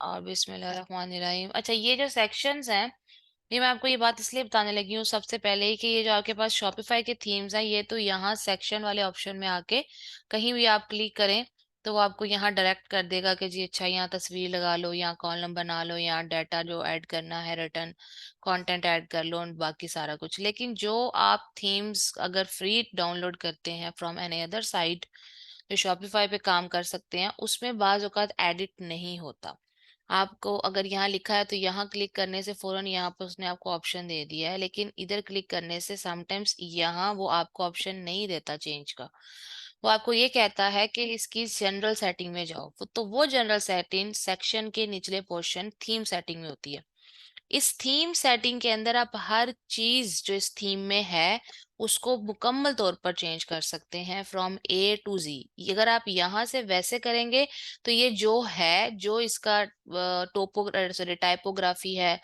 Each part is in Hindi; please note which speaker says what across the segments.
Speaker 1: और बिस्मिल्लाहिर्रहमानिर्रहीम। अच्छा, ये जो सेक्शंस हैं, ये मैं आपको ये बात इसलिए बताने लगी हूँ सबसे पहले ही कि ये जो आपके पास शॉपिफाई के थीम्स हैं, ये तो यहाँ सेक्शन वाले ऑप्शन में आके कहीं भी आप क्लिक करें तो वो आपको यहाँ डायरेक्ट कर देगा कि जी अच्छा, यहाँ तस्वीर लगा लो, यहाँ कॉलम बना लो, यहाँ डाटा जो ऐड करना है, रिटर्न कंटेंट ऐड कर लो और बाकी सारा कुछ। लेकिन जो आप थीम्स अगर फ्री डाउनलोड करते हैं फ्रॉम एनी अदर साइट जो शॉपिफाई पे काम कर सकते हैं, उसमें बाज औकात एडिट नहीं होता। आपको अगर यहाँ लिखा है तो यहाँ क्लिक करने से फौरन यहाँ पर उसने आपको ऑप्शन दे दिया है, लेकिन इधर क्लिक करने से समटाइम्स यहाँ वो आपको ऑप्शन नहीं देता चेंज का। वो आपको ये कहता है कि इसकी जनरल सेटिंग में जाओ, तो वो जनरल सेटिंग सेक्शन के निचले पोर्शन थीम सेटिंग में होती है। इस थीम सेटिंग के अंदर आप हर चीज जो इस थीम में है उसको मुकम्मल तौर पर चेंज कर सकते हैं फ्रॉम ए टू जी। अगर आप यहाँ से वैसे करेंगे तो ये जो है, जो इसका टोपो सॉरी टाइपोग्राफी है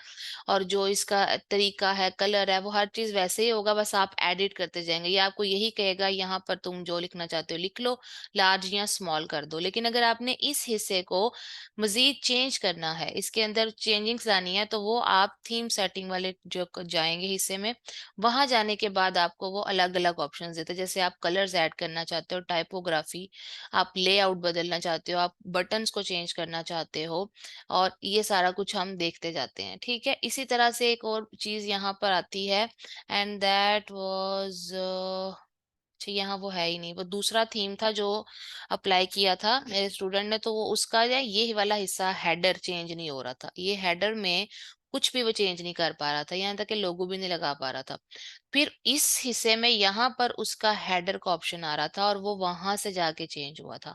Speaker 1: और जो इसका तरीका है, कलर है, वो हर चीज वैसे ही होगा, बस आप एडिट करते जाएंगे। ये आपको यही कहेगा यहाँ पर तुम जो लिखना चाहते हो लिख लो, लार्ज या स्मॉल कर दो। लेकिन अगर आपने इस हिस्से को मजीद चेंज करना है, इसके अंदर चेंजिंग्स लानी है, तो वो आप थीम सेटिंग वाले जो जाएंगे हिस्से में, वहां जाने के बाद आपको वो अलग अलग ऑप्शंस देते हैं। जैसे आप कलर्स ऐड करना चाहते हो, टाइपोग्राफी, आप लेआउट बदलना चाहते हो, आप बटन्स को चेंज करना चाहते हो, और ये सारा कुछ हम देखते जाते हैं। ठीक है, इसी तरह से एक और चीज यहाँ पर आती है, एंड दैट वाज अच्छा, यहाँ वो है ही नहीं, वो दूसरा थीम था जो अप्लाई किया था मेरे स्टूडेंट ने, तो वो उसका ये वाला हिस्सा हेडर चेंज नहीं हो रहा था। ये हेडर में कुछ भी वो चेंज नहीं कर पा रहा था, यहाँ तक कि लोगो भी नहीं लगा पा रहा था। फिर इस हिस्से में यहाँ पर उसका हेडर का ऑप्शन आ रहा था और वो वहां से जाके चेंज हुआ था।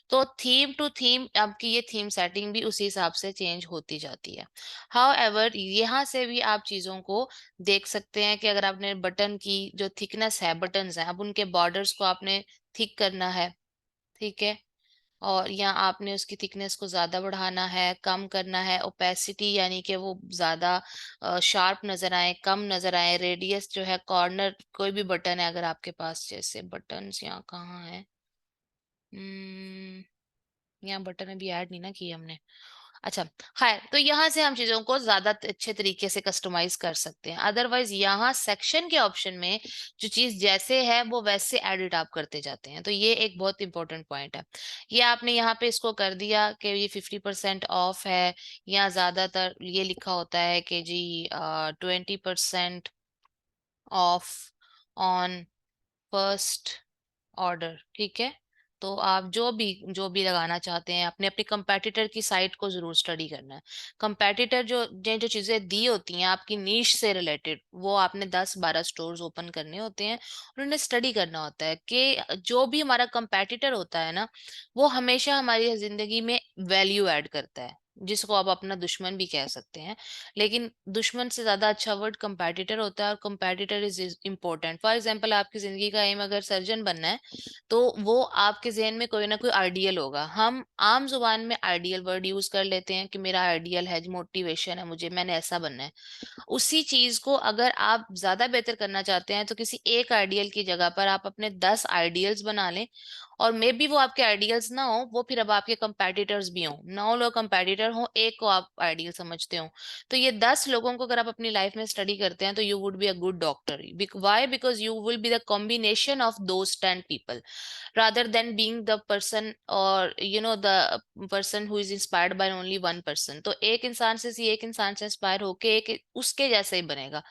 Speaker 1: तो थीम टू थीम आपकी ये थीम सेटिंग भी उसी हिसाब से चेंज होती जाती है। हाउएवर यहाँ से भी आप चीजों को देख सकते हैं कि अगर आपने बटन की जो थिकनेस है, बटन्स हैं, अब उनके बॉर्डर्स को आपने थिक करना है, ठीक है, और यहाँ आपने उसकी थिकनेस को ज्यादा बढ़ाना है, कम करना है, ओपेसिटी यानी कि वो ज्यादा शार्प नजर आए, कम नजर आए, रेडियस जो है, कॉर्नर कोई भी बटन है अगर आपके पास, जैसे बटन्स यहाँ कहाँ है, यहाँ बटन अभी ऐड नहीं ना किया हमने। अच्छा, है तो यहाँ से हम चीजों को ज्यादा अच्छे तरीके से कस्टमाइज कर सकते हैं। अदरवाइज यहाँ सेक्शन के ऑप्शन में जो चीज जैसे है वो वैसे एडिट आप करते जाते हैं। तो ये एक बहुत इंपॉर्टेंट पॉइंट है। ये आपने यहाँ पे इसको कर दिया कि ये 50% ऑफ है, या ज्यादातर ये लिखा होता है कि जी 20% ऑफ ऑन फर्स्ट ऑर्डर। ठीक है, तो आप जो भी लगाना चाहते हैं, अपने अपने कंपेटिटर की साइट को जरूर स्टडी करना है। कंपेटिटर जो जो चीजें दी होती हैं आपकी नीश से रिलेटेड, वो आपने 10-12 स्टोर्स ओपन करने होते हैं और उन्हें स्टडी करना होता है कि जो भी हमारा कंपेटिटर होता है ना, वो हमेशा हमारी जिंदगी में वैल्यू ऐड करता है, जिसको आप अपना दुश्मन भी कह सकते हैं। लेकिन दुश्मन से ज्यादा अच्छा वर्ड कंपेटिटर होता है, और competitor is important. For example, आपकी जिंदगी का एम अगर सर्जन बनना है, तो वो आपके जहन में कोई ना कोई आइडियल होगा। हम आम जुबान में आइडियल वर्ड यूज कर लेते हैं कि मेरा आइडियल है, मोटिवेशन है, मुझे मैंने ऐसा बनना है। उसी चीज को अगर आप ज्यादा बेहतर करना चाहते हैं तो किसी एक आइडियल की जगह पर आप अपने 10 आइडियल्स बना लें, और मे बी वो आपके आइडियल्स ना हो, वो फिर अब आपके कंपेटिटर्स भी हों, 9 लोग कंपेटिटर हो, एक को आप आइडियल समझते हो, तो ये 10 लोगों को अगर आप अपनी लाइफ में स्टडी करते हैं तो you would be a good doctor. Why? Because you will be the combination of those 10 people, rather than being the person, or the person who is inspired by only one person। तो एक इंसान से एक इंसान से इंस्पायर होके एक उसके जैसा ही बनेगा।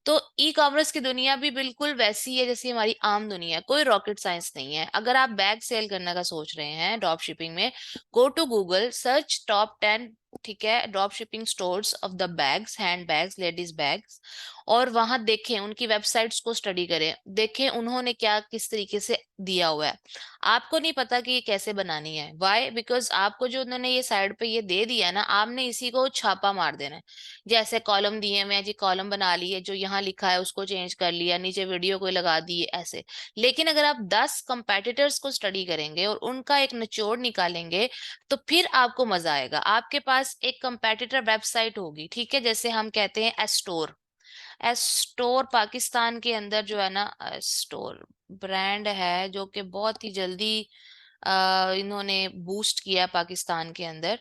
Speaker 1: तो ई कॉमर्स की दुनिया भी बिल्कुल वैसी है जैसी हमारी आम दुनिया है, कोई रॉकेट साइंस नहीं है। अगर आप बैग सेल करने का सोच रहे हैं ड्रॉप शिपिंग में, go to Google, search top 10, ठीक है, drop shipping stores of the bags, handbags, ladies bags, और वहां देखें, उनकी वेबसाइट्स को स्टडी करें, देखें उन्होंने क्या किस तरीके से दिया हुआ है। आपको नहीं पता कि ये कैसे बनानी है। वाई? बिकॉज आपको जो उन्होंने ये साइड पे ये दे दिया है ना, आपने इसी को छापा मार देना है। जैसे कॉलम दिए हुए हैं जी, कॉलम बना लिए, जो यहाँ लिखा है उसको चेंज कर लिया, नीचे वीडियो को लगा दिए, ऐसे। लेकिन अगर आप 10 कंपेटिटर्स को स्टडी करेंगे और उनका एक निचोड़ निकालेंगे, तो फिर आपको मजा आएगा। आपके पास एक कंपेटिटर वेबसाइट होगी, ठीक है, जैसे हम कहते हैं एस्टोर। एस्टोर पाकिस्तान के अंदर जो है ना, एस्टोर ब्रांड है जो कि बहुत ही जल्दी इन्होंने बूस्ट किया पाकिस्तान के अंदर।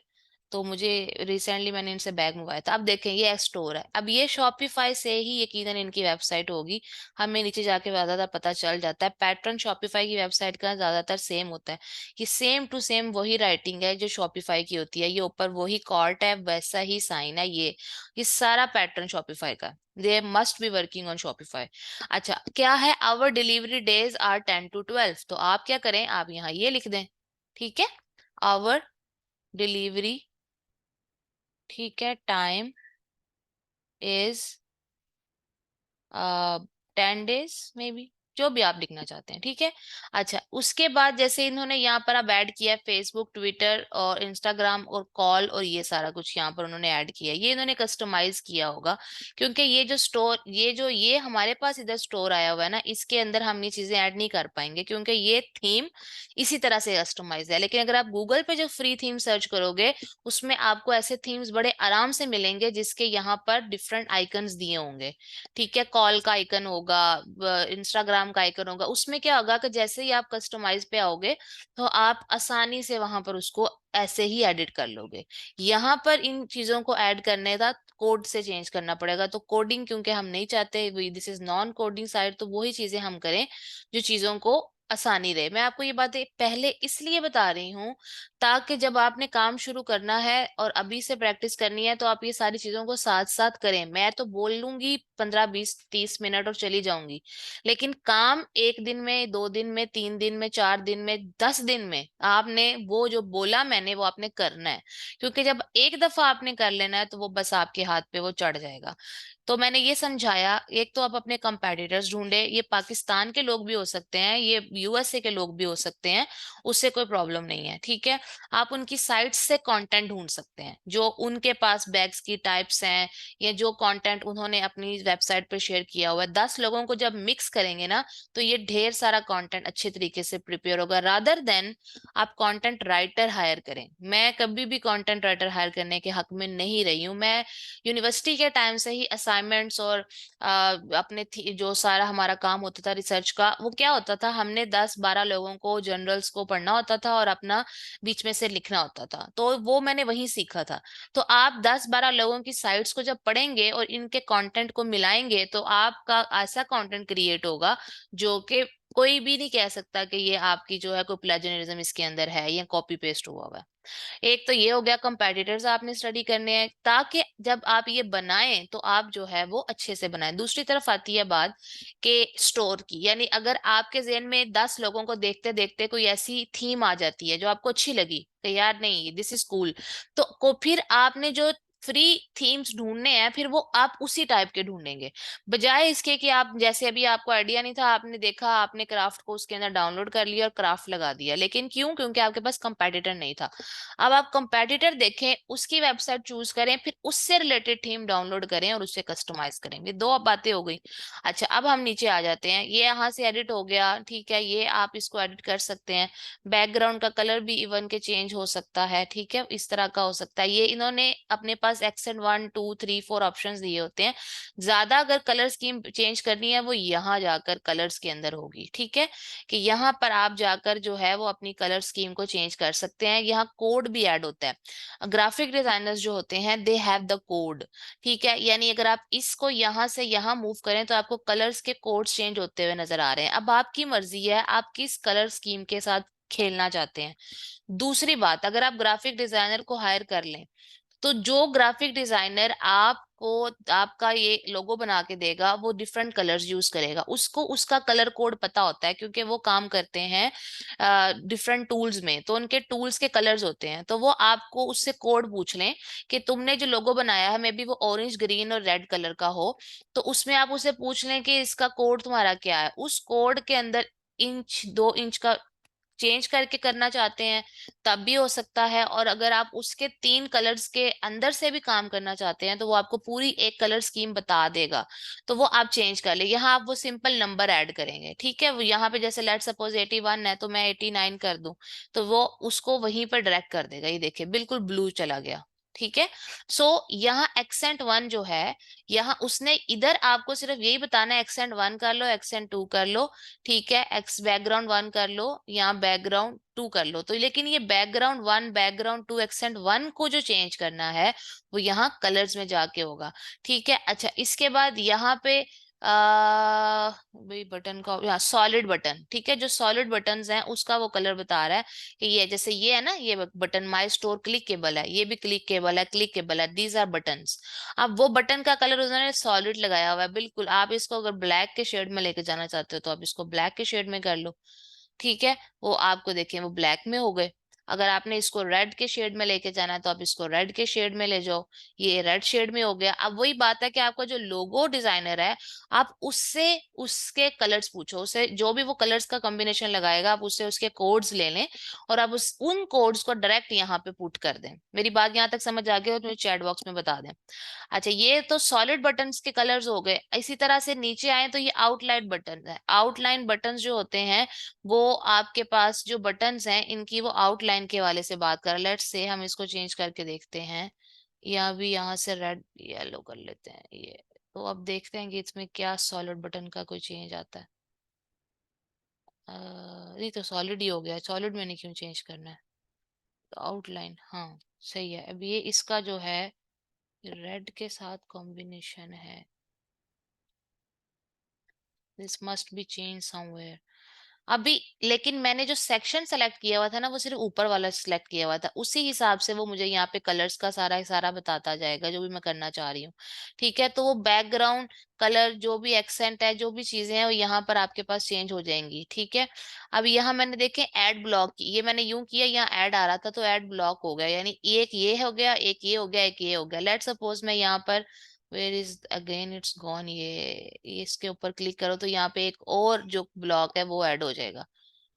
Speaker 1: तो मुझे रिसेंटली मैंने इनसे बैग मंगवाया था। अब देखें ये स्टोर है, अब ये शॉपिफाई से ही यकीनन इनकी वेबसाइट होगी, हमें नीचे जाके ज्यादातर पता चल जाता है। पैटर्न शॉपिफाई की वेबसाइट का ज्यादातर सेम होता है, ये सेम टू सेम वही राइटिंग है जो शॉपिफाई की होती है, ये ऊपर वही कॉर्ट है, वैसा ही साइन है, ये सारा पैटर्न शॉपिफाई का। They must be working on Shopify. अच्छा क्या है, our delivery days are 10 to 12, तो आप क्या करें, आप यहाँ ये लिख दें, ठीक है, आवर डिलीवरी, ठीक है, time is 10 days may be, जो भी आप लिखना चाहते हैं, ठीक है। अच्छा उसके बाद जैसे इन्होंने यहाँ पर अब ऐड किया है फेसबुक, ट्विटर और इंस्टाग्राम और कॉल, और ये सारा कुछ यहाँ पर उन्होंने ऐड किया है, ये इन्होंने कस्टमाइज किया होगा, क्योंकि ये जो स्टोर, ये हमारे पास इधर स्टोर आया हुआ है ना, इसके अंदर हम ये चीजें ऐड नहीं कर पाएंगे, क्योंकि ये थीम इसी तरह से कस्टमाइज है। लेकिन अगर आप गूगल पे जो फ्री थीम सर्च करोगे, उसमें आपको ऐसे थीम्स बड़े आराम से मिलेंगे जिसके यहाँ पर डिफरेंट आइकन्स दिए होंगे, ठीक है, कॉल का आइकन होगा, इंस्टाग्राम का आइकन होगा, उसमें क्या होगा कि जैसे ही आप कस्टमाइज पे आओगे तो आप आसानी से वहां पर उसको ऐसे ही एडिट कर लोगे। यहाँ पर इन चीजों को ऐड करने का कोड से चेंज करना पड़ेगा, तो कोडिंग क्योंकि हम नहीं चाहते, this is non coding side, तो वही चीजें हम करें जो चीजों को आसानी रहे। मैं आपको ये बातें पहले इसलिए बता रही हूँ ताकि जब आपने काम शुरू करना है और अभी से प्रैक्टिस करनी है तो आप ये सारी चीजों को साथ साथ करें। मैं तो बोल लूंगी 15 20 30 मिनट और चली जाऊंगी, लेकिन काम 1 दिन में, 2 दिन में, 3 दिन में, 4 दिन में, 10 दिन में आपने वो जो बोला मैंने वो आपने करना है, क्योंकि जब एक दफा आपने कर लेना है तो वो बस आपके हाथ पे वो चढ़ जाएगा। तो मैंने ये समझाया, एक तो आप अपने कंपेटिटर्स ढूंढे, ये पाकिस्तान के लोग भी हो सकते हैं, ये यूएसए के लोग भी हो सकते हैं, उससे कोई प्रॉब्लम नहीं है, ठीक है। आप उनकी साइट से कंटेंट ढूंढ सकते हैं जो उनके पास बैग्स की टाइप्स हैं, या जो कंटेंट उन्होंने अपनी वेबसाइट पर शेयर किया हुआ है। 10 लोगों को जब मिक्स करेंगे ना तो ये ढेर सारा कंटेंट अच्छे तरीके से प्रिपेयर होगा, रादर देन आप कंटेंट राइटर हायर करें। मैं कभी भी कंटेंट राइटर हायर करने के हक में नहीं रही हूँ। मैं यूनिवर्सिटी के टाइम से ही असाइनमेंट्स और अपने जो सारा हमारा काम होता था रिसर्च का, वो क्या होता था, हमने 10 12 लोगों को जर्नल्स को पढ़ना होता था और अपना बीच में से लिखना होता था, तो वो मैंने वहीं सीखा था। तो आप 10 12 लोगों की साइट्स को जब पढ़ेंगे और इनके कंटेंट को मिलाएंगे तो आपका ऐसा कंटेंट क्रिएट होगा जो कि कोई भी नहीं कह सकता कि ये आपकी जो है कोई प्लेजरिज्म इसके अंदर है या कॉपी पेस्ट हुआ हुआ है। एक तो ये हो गया, कंपेटिटर्स आपने स्टडी करने हैं ताकि जब आप ये बनाएं तो आप जो है वो अच्छे से बनाएं। दूसरी तरफ आती है बात के स्टोर की, यानी अगर आपके ज़हन में 10 लोगों को देखते देखते कोई ऐसी थीम आ जाती है जो आपको अच्छी लगी कि यार नहीं दिस इज कूल, तो को फिर आपने जो फ्री थीम्स ढूंढने हैं फिर वो आप उसी टाइप के ढूंढेंगे, बजाय इसके कि आप जैसे अभी आपको आइडिया नहीं था, आपने देखा, आपने क्राफ्ट को उसके अंदर डाउनलोड कर लिया और क्राफ्ट लगा दिया, लेकिन क्यों, क्योंकि आपके पास कंपेटिटर नहीं था। अब आप कंपेटिटर देखें, उसकी वेबसाइट चूज करें, फिर उससे रिलेटेड थीम डाउनलोड करें और उससे कस्टमाइज करें, ये दो बातें हो गई। अच्छा अब हम नीचे आ जाते हैं, ये यहाँ से एडिट हो गया, ठीक है, ये आप इसको एडिट कर सकते हैं। बैकग्राउंड का कलर भी इवन के चेंज हो सकता है, ठीक है, इस तरह का हो सकता है। ये इन्होंने अपने पास एक्शन 1 2 3 4 ऑप्शंस दिए होते हैं, ज्यादा अगर कलर स्कीम चेंज करनी है वो यहाँ जाकर कलर्स के अंदर होगी, ठीक है, कि यहाँ पर आप जाकर जो है वो अपनी कलर स्कीम को चेंज कर सकते हैं। यहाँ कोड भी ऐड होता है, ग्राफिक डिजाइनर्स जो होते हैं दे हैव द कोड, ठीक है, यानी अगर आप इसको यहाँ से यहाँ मूव करें तो आपको कलर्स के कोड्स चेंज होते हुए नजर आ रहे हैं। अब आपकी मर्जी है आप किस कलर स्कीम के साथ खेलना चाहते हैं। दूसरी बात, अगर आप ग्राफिक डिजाइनर को हायर कर लें तो जो ग्राफिक डिजाइनर आपको आपका ये लोगो बना के देगा वो डिफरेंट कलर्स यूज करेगा, उसको उसका कलर कोड पता होता है क्योंकि वो काम करते हैं डिफरेंट टूल्स में, तो उनके टूल्स के कलर्स होते हैं, तो वो आपको उससे कोड पूछ लें कि तुमने जो लोगो बनाया है मे बी वो ऑरेंज ग्रीन और रेड कलर का हो, तो उसमें आप उसे पूछ लें कि इसका कोड तुम्हारा क्या है, उस कोड के अंदर 1 2 इंच का चेंज करके करना चाहते हैं तब भी हो सकता है, और अगर आप उसके 3 कलर्स के अंदर से भी काम करना चाहते हैं तो वो आपको पूरी एक कलर स्कीम बता देगा, तो वो आप चेंज कर ले। यहाँ आप वो सिंपल नंबर ऐड करेंगे, ठीक है, वो यहाँ पे जैसे लेट सपोज 81 है तो मैं 89 कर दूं, तो वो उसको वहीं पर डायरेक्ट कर देगा। ये देखिए बिल्कुल ब्लू चला गया, ठीक है। सो यहाँ एक्सेंट वन जो है, यहाँ उसने इधर आपको सिर्फ यही बताना है एक्सेंट वन कर लो, एक्सेंट टू कर लो, ठीक है, एक्स बैकग्राउंड वन कर लो, यहाँ बैकग्राउंड टू कर लो। तो लेकिन ये background one, background two, accent one को जो चेंज करना है वो यहाँ कलर्स में जाके होगा। ठीक है। अच्छा, इसके बाद यहाँ पे भाई बटन का, यहाँ सॉलिड बटन, ठीक है, जो सॉलिड बटन्स हैं उसका वो कलर बता रहा है कि ये जैसे ये है ना, ये बटन माई स्टोर क्लिकेबल है, ये भी क्लिकेबल है, क्लिकेबल है, दीज आर बटन्स। अब वो बटन का कलर उन्होंने सॉलिड लगाया हुआ है, बिल्कुल। आप इसको अगर ब्लैक के शेड में लेके जाना चाहते हो तो आप इसको ब्लैक के शेड में कर लो, ठीक है। वो आपको देखिए वो ब्लैक में हो गए। अगर आपने इसको रेड के शेड में लेके जाना है तो आप इसको रेड के शेड में ले जाओ, ये रेड शेड में हो गया। अब वही बात है कि आपका जो लोगो डिजाइनर है, आप उससे उसके कलर्स पूछो, उसे जो भी वो कलर्स का कॉम्बिनेशन लगाएगा आप उससे उसके कोड्स ले लें और आप उन कोड्स को डायरेक्ट यहाँ पे पुट कर दें। मेरी बात यहाँ तक समझ आ गई हो तो मुझे चैट बॉक्स में बता दें। अच्छा, ये तो सॉलिड बटन्स के कलर्स हो गए। इसी तरह से नीचे आए तो ये आउटलाइन बटन है। आउटलाइन बटन्स जो होते हैं वो आपके पास जो बटन्स हैं इनकी वो आउटलाइन के वाले से बात कर, लेट्स से हम इसको चेंज करके देखते हैं, या भी यहाँ से रेड येलो कर लेते हैं ये। तो अब देखते हैं कि इसमें क्या सॉलिड बटन का कोई चेंज आता है। नहीं तो सॉलिड ही हो गया, सॉलिड मैंने क्यों चेंज करना है। तो आउटलाइन, हाँ सही है। अब ये इसका जो है रेड के साथ कॉम्बिनेशन है, this must be change somewhere. अभी लेकिन मैंने जो सेक्शन सेलेक्ट किया हुआ था ना वो सिर्फ ऊपर वाला सिलेक्ट किया हुआ था, उसी हिसाब से वो मुझे यहाँ पे कलर्स का सारा सारा बताता जाएगा जो भी मैं करना चाह रही हूँ। ठीक है, तो वो बैकग्राउंड कलर जो भी एक्सेंट है, जो भी चीजें हैं वो यहाँ पर आपके पास चेंज हो जाएंगी। ठीक है। अब यहाँ मैंने देखे ऐड ब्लॉक, ये मैंने यूं किया, यहाँ ऐड आ रहा था तो ऐड ब्लॉक हो गया, यानी एक ये हो गया, एक ये हो गया, एक ये हो गया। लेट सपोज मैं यहाँ पर, where is again it's gone, ये इसके ऊपर क्लिक करो तो यहाँ पे एक और जो ब्लॉक है वो ऐड हो जाएगा।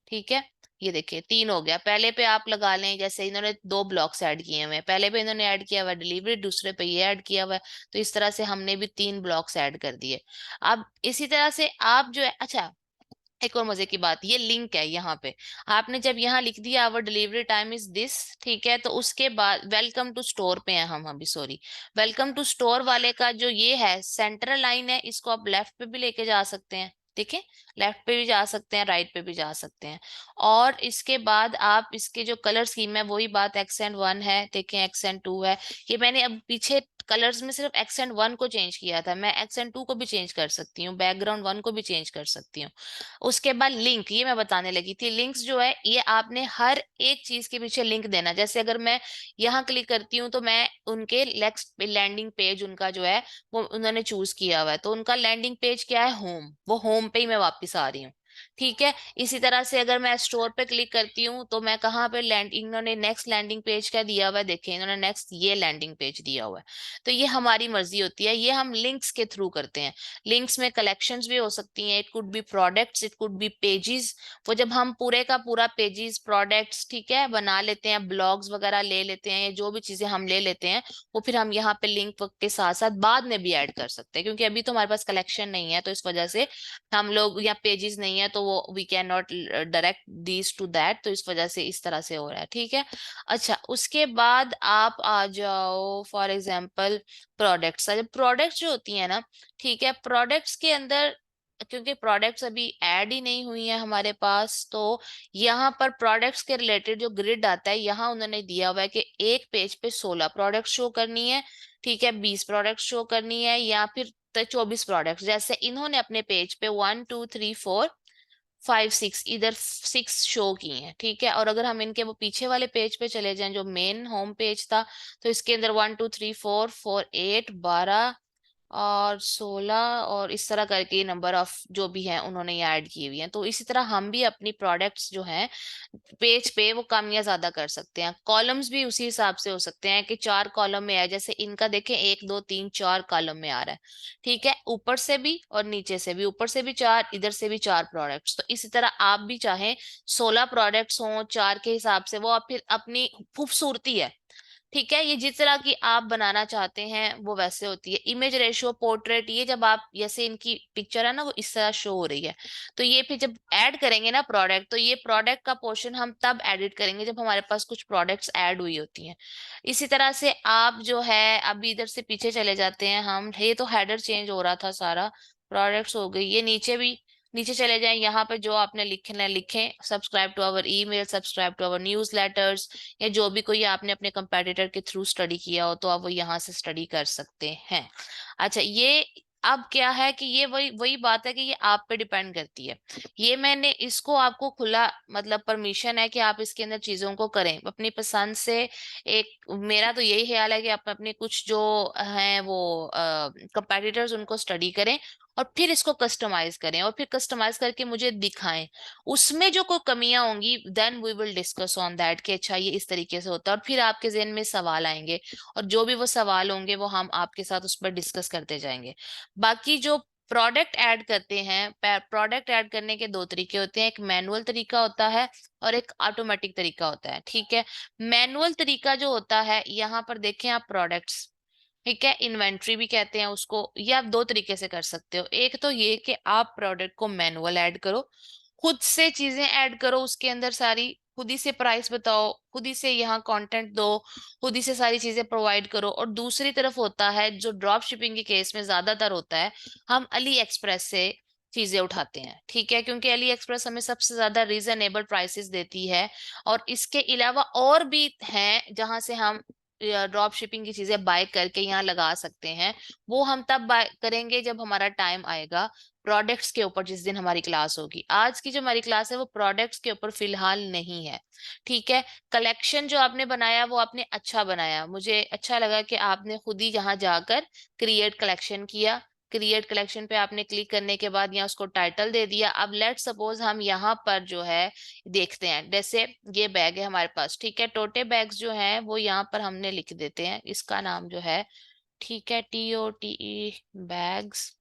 Speaker 1: ठीक है, ये देखिए तीन हो गया। पहले पे आप लगा लें, जैसे इन्होंने दो ब्लॉक्स ऐड किए हुए हैं, पहले पे इन्होंने ऐड किया हुआ है डिलीवरी, दूसरे पे ये ऐड किया हुआ है, तो इस तरह से हमने भी तीन ब्लॉक्स ऐड कर दिए। अब इसी तरह से आप जो है, अच्छा एक और मजे की बात, ये लिंक है यहाँ पे। आपने जब यहाँ लिख दिया our delivery time is this, ठीक है, तो उसके बाद वेलकम टू स्टोर पे हैं हम अभी, सॉरी, वेलकम टू स्टोर वाले का जो ये है सेंट्रल लाइन है, इसको आप लेफ्ट पे भी लेके जा सकते हैं। देखिए, लेफ्ट पे भी जा सकते हैं, राइट पे भी जा सकते हैं। और इसके बाद आप इसके जो कलर स्कीम है वही बात, एक्सेंट वन है, देखें एक्सेंट टू है। ये मैंने अब पीछे कलर्स में सिर्फ एक्सेंट वन को चेंज किया था, मैं एक्सेंट टू को भी चेंज कर सकती हूँ, बैकग्राउंड वन को भी चेंज कर सकती हूँ। उसके बाद लिंक, ये मैं बताने लगी थी, लिंक्स जो है ये आपने हर एक चीज के पीछे लिंक देना। जैसे अगर मैं यहाँ क्लिक करती हूँ तो मैं उनके नेक्स्ट लैंडिंग पेज, उनका जो है वो उन्होंने चूज किया हुआ है, तो उनका लैंडिंग पेज क्या है, होम, वो होम पे ही मैं वापस आ रही हूँ। ठीक है। इसी तरह से अगर मैं स्टोर पे क्लिक करती हूँ तो मैं कहाँ पे लैंड, इन्होंने नेक्स्ट लैंडिंग पेज क्या दिया हुआ है, देखिए इन्होंने नेक्स्ट ये लैंडिंग पेज दिया हुआ है। तो ये हमारी मर्जी होती है, ये हम लिंक्स के थ्रू करते हैं। लिंक्स में कलेक्शंस भी हो सकती हैं, it could B products, it could B pages. वो जब हम पूरे का पूरा पेजेस, प्रोडक्ट्स, ठीक है, बना लेते हैं, ब्लॉग्स वगैरह ले लेते हैं, जो भी चीजें हम ले लेते हैं वो फिर हम यहाँ पे लिंक के साथ साथ बाद में भी ऐड कर सकते हैं, क्योंकि अभी तो हमारे पास कलेक्शन नहीं है तो इस वजह से हम लोग, या पेजेस नहीं है तो वो we can not direct these to that, तो इस वजह से इस तरह से हो रहा है। ठीक है। अच्छा, उसके बाद आप आ जाओ फॉर एग्जाम्पल प्रोडक्ट्स। जब प्रोडक्ट्स जो होती है ना, ठीक है, प्रोडक्ट्स के अंदर क्योंकि प्रोडक्ट्स अभी ऐड ही नहीं हुई है हमारे पास, तो यहाँ पर प्रोडक्ट्स के रिलेटेड जो ग्रिड आता है यहाँ उन्होंने दिया हुआ है कि एक पेज पे 16 प्रोडक्ट शो करनी है, ठीक है, 20 प्रोडक्ट शो करनी है, या फिर 24 प्रोडक्ट, जैसे इन्होंने अपने पेज पे 1 2 3 4 5 6 इधर 6 शो की हैं। ठीक है। और अगर हम इनके वो पीछे वाले पेज पे चले जाएं जो मेन होम पेज था, तो इसके अंदर 1 2 3 4 4 8 12 और 16 और इस तरह करके नंबर ऑफ जो भी हैं उन्होंने ये ऐड की हुई हैं। तो इसी तरह हम भी अपनी प्रोडक्ट्स जो हैं पेज पे वो कम या ज्यादा कर सकते हैं। कॉलम्स भी उसी हिसाब से हो सकते हैं कि 4 कॉलम में है, जैसे इनका देखें 1 2 3 4 कॉलम में आ रहा है। ठीक है, ऊपर से भी और नीचे से भी, ऊपर से भी 4, इधर से भी 4 प्रोडक्ट्स। तो इसी तरह आप भी चाहें 16 प्रोडक्ट्स हों 4 के हिसाब से, वो आप फिर अपनी खूबसूरती है। ठीक है, ये जिस तरह की आप बनाना चाहते हैं वो वैसे होती है। इमेज रेशियो, पोर्ट्रेट, ये जब आप जैसे इनकी पिक्चर है ना वो इस तरह शो हो रही है, तो ये फिर जब ऐड करेंगे ना प्रोडक्ट, तो ये प्रोडक्ट का पोर्शन हम तब एडिट करेंगे जब हमारे पास कुछ प्रोडक्ट्स ऐड हुई होती हैं। इसी तरह से आप जो है अभी इधर से पीछे चले जाते हैं हम, ये तो हेडर चेंज हो रहा था सारा, प्रोडक्ट्स हो गई, ये नीचे भी नीचे चले जाएं, यहाँ पे जो आपने लिखना है लिखें, subscribe to our email, subscribe to our newsletters, या जो भी कोई आपने अपने कंपेटिटर के थ्रू स्टडी किया हो तो आप वो यहाँ से स्टडी कर सकते हैं। अच्छा, ये अब क्या है कि ये वही वही बात है कि ये आप पे डिपेंड करती है। ये मैंने इसको आपको खुला मतलब परमिशन है कि आप इसके अंदर चीजों को करें अपनी पसंद से। एक मेरा तो यही ख्याल है कि आप अपने कुछ जो हैं वो कंपेटिटर्स उनको स्टडी करें और फिर इसको कस्टमाइज करें और फिर कस्टमाइज करके मुझे दिखाएं। उसमें जो कोई कमियां होंगी then we will discuss on that कि अच्छा ये इस तरीके से होता है, और फिर आपके जहन में सवाल आएंगे और जो भी वो सवाल होंगे वो हम आपके साथ उस पर डिस्कस करते जाएंगे। बाकी जो प्रोडक्ट ऐड करते हैं, प्रोडक्ट ऐड करने के दो तरीके होते हैं, एक मैनुअल तरीका होता है और एक ऑटोमेटिक तरीका होता है। ठीक है, मैनुअल तरीका जो होता है, यहाँ पर देखें आप प्रोडक्ट्स, ठीक है, इन्वेंट्री भी कहते हैं उसको। ये आप दो तरीके से कर सकते हो, एक तो ये कि आप प्रोडक्ट को मैनुअल ऐड करो, खुद से चीजें ऐड करो उसके अंदर सारी, खुद ही से प्राइस बताओ, खुद ही से यहाँ कंटेंट दो, खुद ही से सारी चीजें प्रोवाइड करो। और दूसरी तरफ होता है जो ड्रॉप शिपिंग के केस में ज्यादातर होता है, हम अली एक्सप्रेस से चीजें उठाते हैं। ठीक है, क्योंकि अली एक्सप्रेस हमें सबसे ज्यादा रीजनेबल प्राइसेस देती है, और इसके अलावा और भी हैं जहां से हम ड्रॉप शिपिंग की चीजें बाय करके यहाँ लगा सकते हैं। वो हम तब बाय करेंगे जब हमारा टाइम आएगा प्रोडक्ट्स के ऊपर, जिस दिन हमारी क्लास होगी। आज की जो हमारी क्लास है वो प्रोडक्ट्स के ऊपर फिलहाल नहीं है। ठीक है, कलेक्शन जो आपने बनाया वो आपने अच्छा बनाया, मुझे अच्छा लगा कि आपने खुद ही यहाँ जाकर क्रिएट कलेक्शन किया। क्रिएट कलेक्शन पे आपने क्लिक करने के बाद यहाँ उसको टाइटल दे दिया। अब लेट सपोज हम यहाँ पर जो है देखते हैं, जैसे ये बैग है हमारे पास, ठीक है, टोटे बैग्स जो हैं वो यहाँ पर हमने लिख देते हैं इसका नाम जो है, ठीक है, TOTE बैग्स,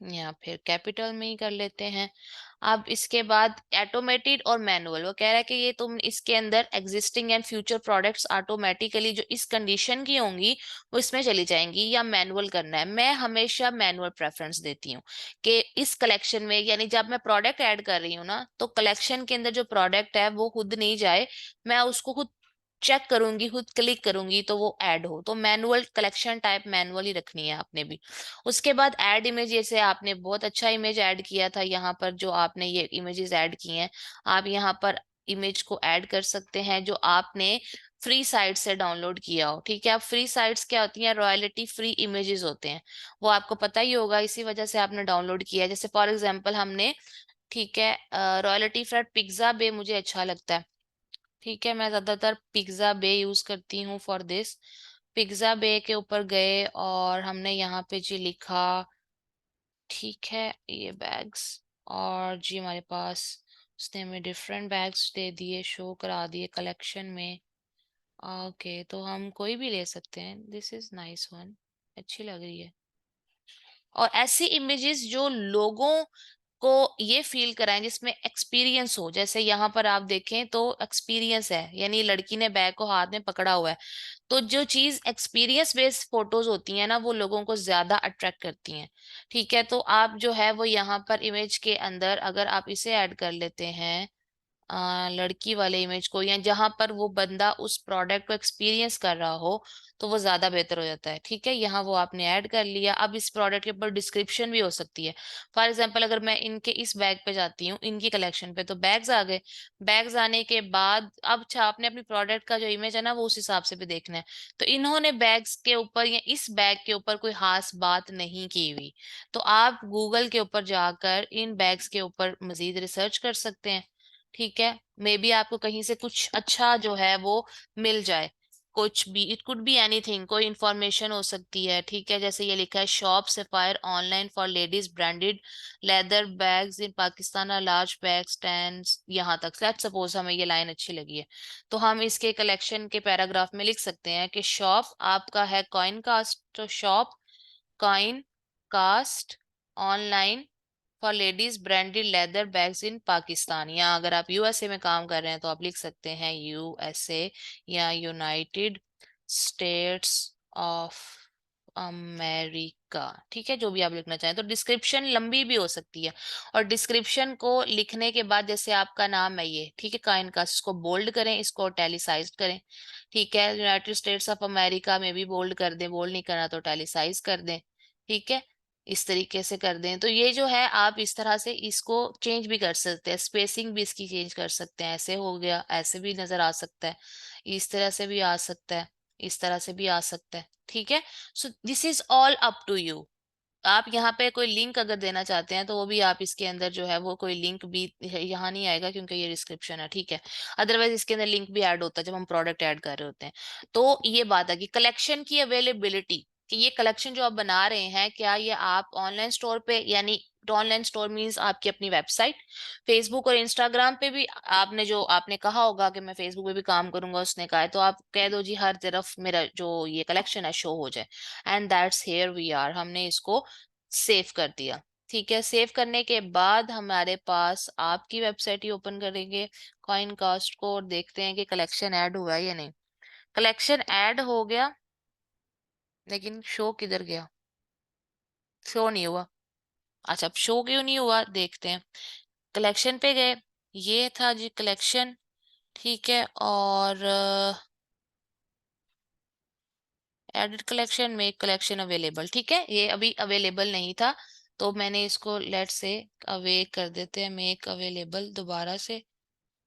Speaker 1: या फिर कैपिटल में ही कर लेते हैं। अब इसके बाद ऑटोमेटेड और मैनुअल, वो कह रहा है कि ये तुम इसके अंदर existing and future products automatically जो इस कंडीशन की होंगी वो इसमें चली जाएंगी, या मैनुअल करना है। मैं हमेशा मैनुअल प्रेफरेंस देती हूँ कि इस कलेक्शन में, यानी जब मैं प्रोडक्ट ऐड कर रही हूँ ना, तो कलेक्शन के अंदर जो प्रोडक्ट है वो खुद नहीं जाए, मैं उसको खुद चेक करूंगी, खुद क्लिक करूंगी तो वो ऐड हो। तो मैनुअल कलेक्शन टाइप मैनुअल ही रखनी है आपने भी। उसके बाद ऐड इमेज, जैसे आपने बहुत अच्छा इमेज ऐड किया था, यहाँ पर जो आपने ये इमेजेस ऐड किए हैं, आप यहाँ पर इमेज को ऐड कर सकते हैं जो आपने फ्री साइट से डाउनलोड किया हो। ठीक है, अब फ्री साइट्स क्या होती हैं, रॉयल्टी फ्री इमेजेस होते हैं, वो आपको पता ही होगा, इसी वजह से आपने डाउनलोड किया है। जैसे फॉर एग्जांपल हमने, ठीक है, रॉयल्टी फ्री पिज्जा बे मुझे अच्छा लगता है। ठीक है, मैं ज्यादातर पिज्जा बे यूज करती हूँ फॉर दिस। पिज्जा बे के ऊपर गए और हमने यहाँ पे जी लिखा, ठीक है, ये बैग्स, और जी हमारे पास उसने हमें डिफरेंट बैग्स दे दिए, शो करा दिए कलेक्शन में। ओके, तो हम कोई भी ले सकते हैं, दिस इज नाइस वन, अच्छी लग रही है। और ऐसी इमेजेस जो लोगों को ये फील कराएं जिसमें एक्सपीरियंस हो, जैसे यहाँ पर आप देखें तो एक्सपीरियंस है, यानी लड़की ने बैग को हाथ में पकड़ा हुआ है। तो जो चीज एक्सपीरियंस बेस्ड फोटोज होती हैं ना, वो लोगों को ज्यादा अट्रैक्ट करती हैं। ठीक है, तो आप जो है वो यहाँ पर इमेज के अंदर अगर आप इसे ऐड कर लेते हैं, लड़की वाले इमेज को, या जहां पर वो बंदा उस प्रोडक्ट को एक्सपीरियंस कर रहा हो, तो वो ज्यादा बेहतर हो जाता है। ठीक है, यहाँ वो आपने ऐड कर लिया। अब इस प्रोडक्ट के ऊपर डिस्क्रिप्शन भी हो सकती है। फॉर एग्जांपल अगर मैं इनके इस बैग पे जाती हूँ, इनकी कलेक्शन पे, तो बैग्स आ गए। बैग्स आने के बाद अब अच्छा, आपने अपनी प्रोडक्ट का जो इमेज है ना वो उस हिसाब से भी देखना है। तो इन्होंने बैग्स के ऊपर या इस बैग के ऊपर कोई खास बात नहीं की हुई, तो आप गूगल के ऊपर जाकर इन बैग्स के ऊपर मजीद रिसर्च कर सकते हैं। ठीक है, मे बी आपको कहीं से कुछ अच्छा जो है वो मिल जाए, कुछ भी, इट कुड बी एनीथिंग, कोई इंफॉर्मेशन हो सकती है। ठीक है, जैसे ये लिखा है, shop sapphire online for ladies branded leather bags in Pakistan are large bag stands, यहाँ तक। लेट्स सपोज हमें ये लाइन अच्छी लगी है, तो हम इसके कलेक्शन के पैराग्राफ में लिख सकते हैं कि शॉप आपका है कॉइन कास्ट, तो shop coin cast online for ladies branded leather bags in Pakistan, या अगर आप यूएसए में काम कर रहे हैं तो आप लिख सकते हैं यूएसए या यूनाइटेड स्टेट्स ऑफ अमेरिका, ठीक है, जो भी आप लिखना चाहें। तो डिस्क्रिप्शन लंबी भी हो सकती है, और डिस्क्रिप्शन को लिखने के बाद जैसे आपका नाम है ये, ठीक है, काइन का, इसको बोल्ड करें, इसको टैलिसाइज करें, ठीक है, यूनाइटेड स्टेट्स ऑफ अमेरिका में भी बोल्ड कर दें, बोल्ड नहीं करना तो टैलिसाइज कर दें, ठीक है, इस तरीके से कर दें। तो ये जो है आप इस तरह से इसको चेंज भी कर सकते हैं, स्पेसिंग भी इसकी चेंज कर सकते हैं, ऐसे हो गया, ऐसे भी नजर आ सकता है, इस तरह से भी आ सकता है, इस तरह से भी आ सकता है, ठीक है। So this is all up to you. आप यहाँ पे कोई लिंक अगर देना चाहते हैं तो वो भी आप इसके अंदर जो है वो कोई लिंक भी यहाँ नहीं आएगा क्योंकि ये डिस्क्रिप्शन है, ठीक है। अदरवाइज इसके अंदर लिंक भी ऐड होता है जब हम प्रोडक्ट ऐड कर रहे होते हैं। तो ये बात है कि कलेक्शन की अवेलेबिलिटी, कि ये कलेक्शन जो आप बना रहे हैं क्या ये आप ऑनलाइन स्टोर पे, यानी ऑनलाइन स्टोर मीन्स आपकी अपनी वेबसाइट, फेसबुक और इंस्टाग्राम पे भी, आपने जो आपने कहा होगा कि मैं फेसबुक पे भी काम करूंगा, उसने कहा है, तो आप कह दो जी हर तरफ मेरा जो ये कलेक्शन है शो हो जाए, and that's here we are, हमने इसको सेव कर दिया। ठीक है, सेव करने के बाद हमारे पास आपकी वेबसाइट ही ओपन करेंगे कॉइन कास्ट को, और देखते हैं कि कलेक्शन ऐड हुआ है या नहीं। कलेक्शन ऐड हो गया, लेकिन शो किधर गया, शो नहीं हुआ। अच्छा, अब शो क्यों नहीं हुआ देखते हैं। कलेक्शन पे गए, ये था जी कलेक्शन, ठीक है, और edit collection, make collection available, ठीक है, ये अभी अवेलेबल नहीं था, तो मैंने इसको लेट से अवे कर देते हैं, मेक अवेलेबल दोबारा से,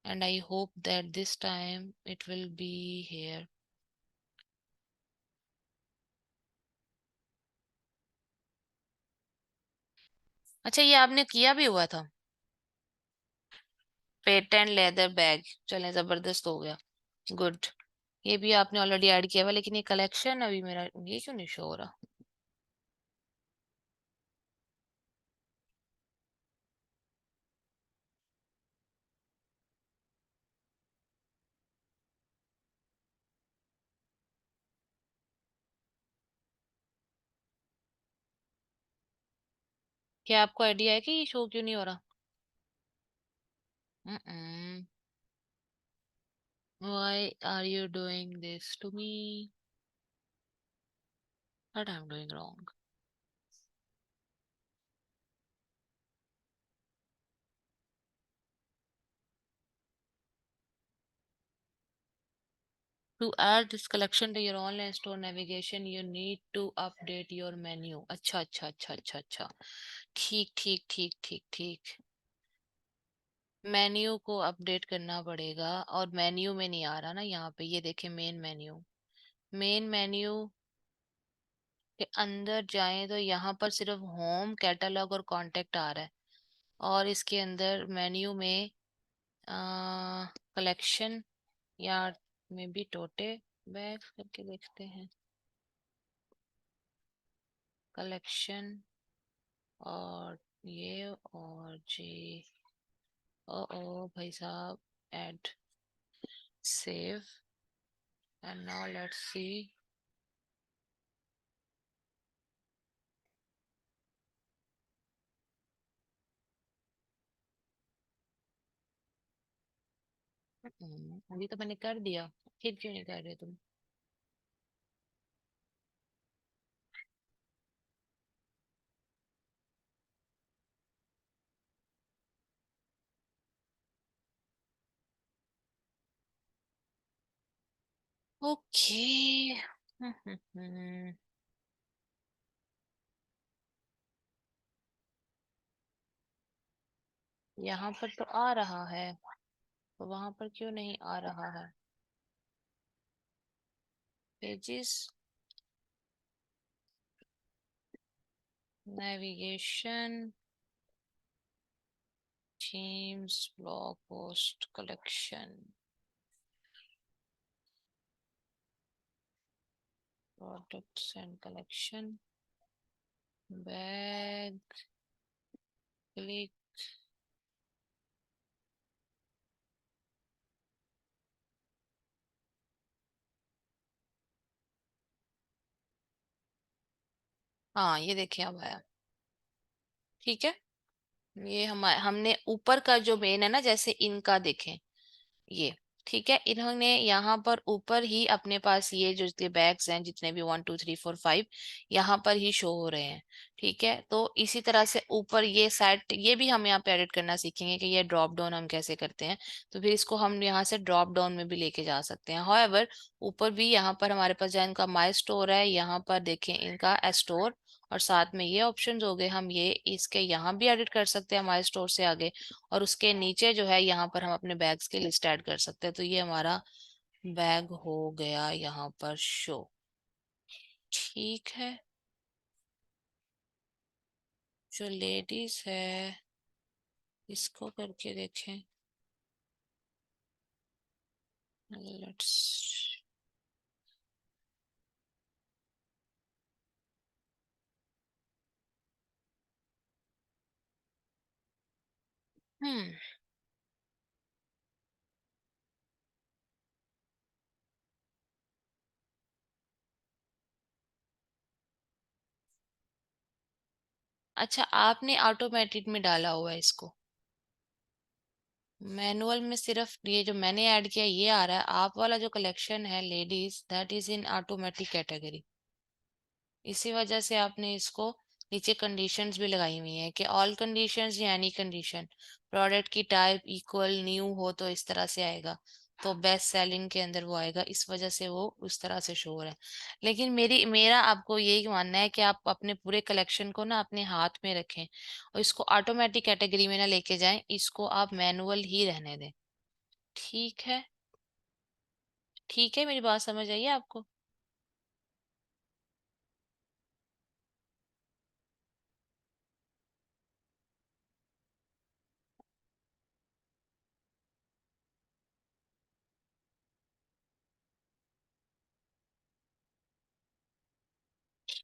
Speaker 1: and I hope that this time it will be here. अच्छा, ये आपने किया भी हुआ था, पेटेंट लेदर बैग, चलें जबरदस्त हो गया, गुड। ये भी आपने ऑलरेडी ऐड किया हुआ, लेकिन ये कलेक्शन अभी मेरा ये क्यों नहीं शो हो रहा। क्या आपको आइडिया है कि ये शो क्यों नहीं हो रहा। Mm-mm. Why are you doing this to me? What I'm doing wrong? To add this collection to your online store navigation, you need to update your menu. अच्छा अच्छा अच्छा अच्छा अच्छा, ठीक ठीक ठीक ठीक ठीक, मेन्यू को अपडेट करना पड़ेगा, और मेन्यू में नहीं आ रहा ना यहाँ पे, ये देखे मेन मेन्यू, मेन मेन्यू के अंदर जाएं तो यहाँ पर सिर्फ होम, कैटलॉग और कांटेक्ट आ रहा है, और इसके अंदर मेन्यू में कलेक्शन या में भी टोटे बैग करके देखते हैं, कलेक्शन और ये और जी, ओ ओ भाई साहब, add, save, and now let's see. अभी तो मैंने कर दिया, फिर क्यों नहीं कर रहे तुम। ओके, यहाँ पर तो आ रहा है, तो वहां पर क्यों नहीं आ रहा है। Pages, navigation, themes, blog post, collection, products and collection, bag, click, हाँ ये देखिए अब आया, ठीक है। ये हमने ऊपर का जो मेन है ना, जैसे इनका देखें, ये ठीक है, इन्होंने यहाँ पर ऊपर ही अपने पास ये जो जितने बैग्स हैं, जितने भी 1 2 3 4 5 यहाँ पर ही शो हो रहे हैं। ठीक है, तो इसी तरह से ऊपर ये सेट, ये भी हम यहाँ पे एडिट करना सीखेंगे कि ये ड्रॉप डाउन हम कैसे करते हैं। तो फिर इसको हम यहाँ से ड्रॉप डाउन में भी लेके जा सकते हैं। हाउएवर ऊपर भी यहाँ पर हमारे पास जहाँ इनका माई स्टोर है, यहाँ पर देखें इनका स्टोर, और साथ में ये ऑप्शंस हो गए, हम ये इसके यहाँ भी एडिट कर सकते हैं माई स्टोर से आगे। और उसके नीचे जो है यहाँ पर हम अपने बैग्स की लिस्ट ऐड कर सकते हैं। तो ये हमारा बैग हो गया यहाँ पर शो। ठीक है, जो लेडीज है इसको करके देखें। लेट्स हम्म अच्छा, आपने ऑटोमेटिक में डाला हुआ है इसको। मैनुअल में सिर्फ ये जो मैंने ऐड किया ये आ रहा है। आप वाला जो कलेक्शन है ladies, that is in automatic category. इसी वजह से आपने इसको नीचे कंडीशंस भी लगाई हुई हैं कि ऑल कंडीशंस या एनी कंडीशन, प्रोडक्ट की टाइप इक्वल न्यू हो तो इस तरह से आएगा, तो बेस्ट सेलिंग के अंदर वो आएगा। इस वजह से वो उस तरह से शो हो रहा है। लेकिन मेरा आपको यही मानना है कि आप अपने पूरे कलेक्शन को ना अपने हाथ में रखें और इसको ऑटोमेटिक कैटेगरी में ना लेके जाएं, इसको आप मैनुअल ही रहने दें। ठीक है, ठीक है, मेरी बात समझ आई है आपको?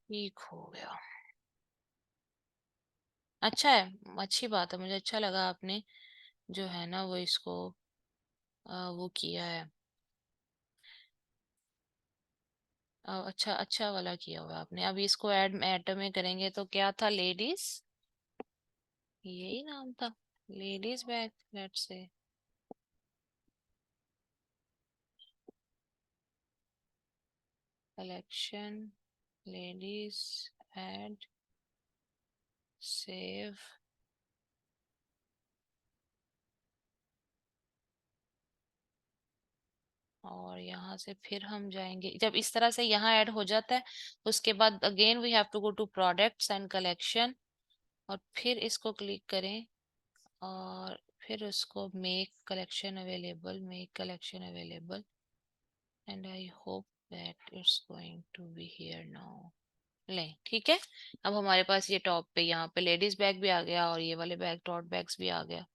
Speaker 1: ठीक हो गया। अच्छा है, अच्छी बात है, मुझे अच्छा लगा आपने जो है ना वो इसको वो किया है। अच्छा अच्छा वाला किया हुआ है आपने। अब इसको ऐड में करेंगे तो क्या था, लेडीज, यही नाम था, ladies bag, let's say collection ladies add save. और यहाँ से फिर हम जाएंगे, जब इस तरह से यहाँ ऐड हो जाता है उसके बाद again we have to go to products and collection, और फिर इसको क्लिक करें और फिर उसको make collection available, and I hope that it's going to be here now. ले, ठीक है, अब हमारे पास ये टॉप पे यहाँ पे लेडीज बैग भी आ गया और ये वाले बैग टॉट बैग्स भी आ गया।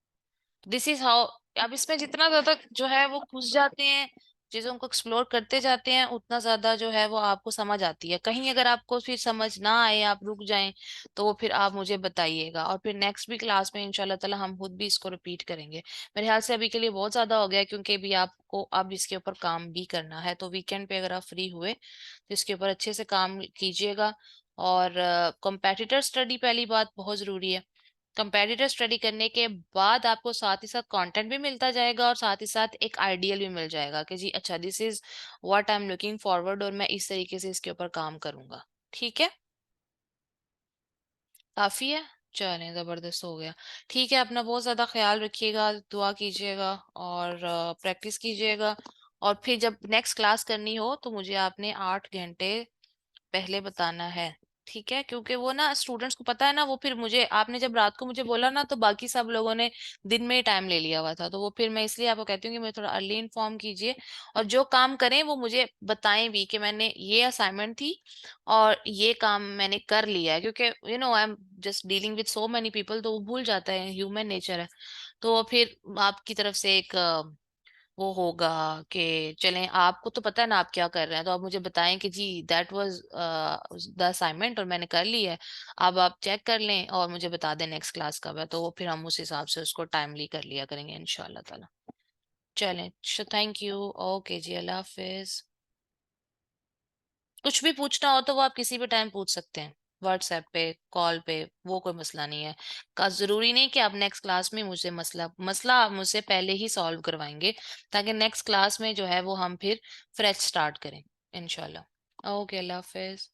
Speaker 1: This is how. अब इसमें जितना ज्यादा जो है वो घुस जाते हैं, चीजों को एक्सप्लोर करते जाते हैं, उतना ज्यादा जो है वो आपको समझ आती है। कहीं अगर आपको फिर समझ ना आए, आप रुक जाएं, तो वो फिर आप मुझे बताइएगा और फिर नेक्स्ट भी क्लास में इंशाल्लाह ताला हम खुद भी इसको रिपीट करेंगे। मेरे ख्याल से अभी के लिए बहुत ज्यादा हो गया, क्योंकि अभी आपको अब इसके ऊपर काम भी करना है। तो वीकेंड पे अगर आप फ्री हुए तो इसके ऊपर अच्छे से काम कीजिएगा। और कंपेटिटर स्टडी पहली बात बहुत जरूरी है। कंपेटिटिव स्टडी करने के बाद आपको साथ ही साथ कंटेंट भी मिलता जाएगा और साथ ही साथ एक आइडियल भी मिल जाएगा कि जी अच्छा, this is what I am looking forward, और मैं इस तरीके से इसके ऊपर काम करूंगा। ठीक है, काफी है। चलें, जबरदस्त हो गया। ठीक है, अपना बहुत ज्यादा ख्याल रखिएगा, दुआ कीजिएगा और प्रैक्टिस कीजिएगा। और फिर जब नेक्स्ट क्लास करनी हो तो मुझे आपने 8 घंटे पहले बताना है। ठीक है, क्योंकि वो ना स्टूडेंट्स को पता है ना, वो फिर मुझे आपने जब रात को मुझे बोला ना तो बाकी सब लोगों ने दिन में ही टाइम ले लिया हुआ था, तो वो फिर मैं इसलिए आपको कहती हूँ कि मुझे थोड़ा अर्ली इन्फॉर्म कीजिए। और जो काम करें वो मुझे बताएं भी कि मैंने ये असाइनमेंट थी और ये काम मैंने कर लिया है, क्योंकि I am just dealing with so many people, तो वो भूल जाता है, ह्यूमन नेचर है। तो फिर आपकी तरफ से एक वो होगा कि चलें, आपको तो पता है ना आप क्या कर रहे हैं, तो आप मुझे बताएं कि जी दैट वाज द असाइनमेंट और मैंने कर ली है। अब आप चेक कर लें और मुझे बता दें नेक्स्ट क्लास कब है, तो वो फिर हम उस हिसाब से उसको टाइमली कर लिया करेंगे इंशाल्लाह ताला। चलें, थैंक यू, ओके जी, अल्लाह हाफिज। कुछ भी पूछना हो तो वो आप किसी भी टाइम पूछ सकते हैं। व्हाट्सएप पे, कॉल पे, वो कोई मसला नहीं है। का ज़रूरी नहीं कि आप नेक्स्ट क्लास में मुझसे मसला मसला आप मुझसे पहले ही सॉल्व करवाएँगे, ताकि नेक्स्ट क्लास में जो है वो हम फिर फ्रेश स्टार्ट करें, इंशाल्लाह। ओके, अल्लाह हाफ़िज़।